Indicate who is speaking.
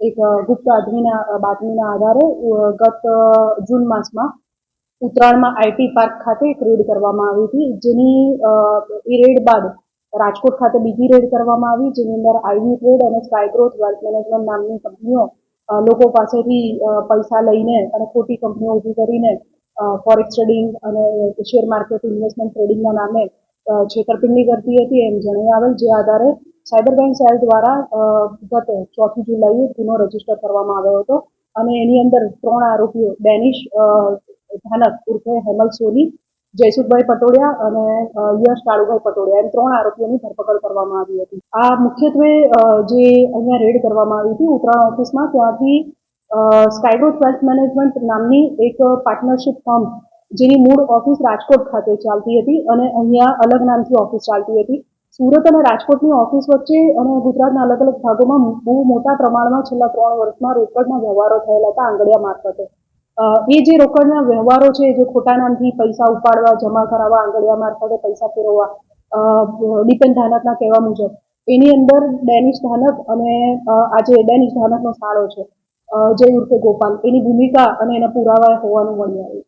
Speaker 1: એક ગુપ્ત બાતમીના આધારે ગત જૂન માસમાં ઉત્તરાયણમાં આઈટી પાર્ક ખાતે એક રેડ કરવામાં આવી હતી, જેની એ રેડ બાદ રાજકોટ ખાતે બીજી રેડ કરવામાં આવી, જેની અંદર આઈવી ટ્રેડ અને સ્કાય ગ્રોથ વેલ્થ મેનેજમેન્ટ નામની કંપનીઓ લોકો પાસેથી પૈસા લઈને અને ખોટી કંપનીઓ ઊભી કરીને ફોરેક્સ ટ્રેડિંગ અને શેર માર્કેટ ઇન્વેસ્ટમેન્ટ ટ્રેડિંગના નામે છેતરપિંડી કરતી હતી એમ જણાઈ આવેલ, જે આધારે સાયબર ક્રાઇમ સેલ દ્વારા ગત 4 જુલાઈએ ગુનો રજીસ્ટર કરવામાં આવ્યો હતો અને એની અંદર 3 આરોપીઓ ડેનિશ ધાનક ઉર્ફે હેમલ સોની, જયસુખભાઈ પટોડિયા અને યશ કાળુભાઈ પટોડિયા એમ 3 આરોપીઓની ધરપકડ કરવામાં આવી હતી. આ મુખ્યત્વે જે અહીંયા રેડ કરવામાં આવી હતી ઉત્તરાયણ ઓફિસમાં, ત્યાંથી સ્કાય ગ્રોથ વેલ્થ મેનેજમેન્ટ નામની એક પાર્ટનરશિપ ફર્મ જેની મૂળ ઓફિસ રાજકોટ ખાતે ચાલતી હતી અને અહીંયા અલગ નામથી ઓફિસ ચાલતી હતી. સુરત અને રાજકોટની ઓફિસ વચ્ચે અને ગુજરાતના અલગ અલગ ભાગોમાં બહુ મોટા પ્રમાણમાં છેલ્લા 3 વર્ષમાં રોકડના વ્યવહારો થયેલા હતા આંગળીયા મારફતે. એ જે રોકડના વ્યવહારો છે, જે ખોટા નામથી પૈસા ઉપાડવા, જમા કરાવવા, આંગળીયા મારફતે પૈસા ફેરવવા, દીપેન ધાનકના કહેવા મુજબ એની અંદર ડેનિશ ધાનક અને આજે ડેનિશ ધાનકનો સાળો છે જય ઉર્ફે ગોપાલ, એની ભૂમિકા અને એના પુરાવા હોવાનું મળી આવ્યું.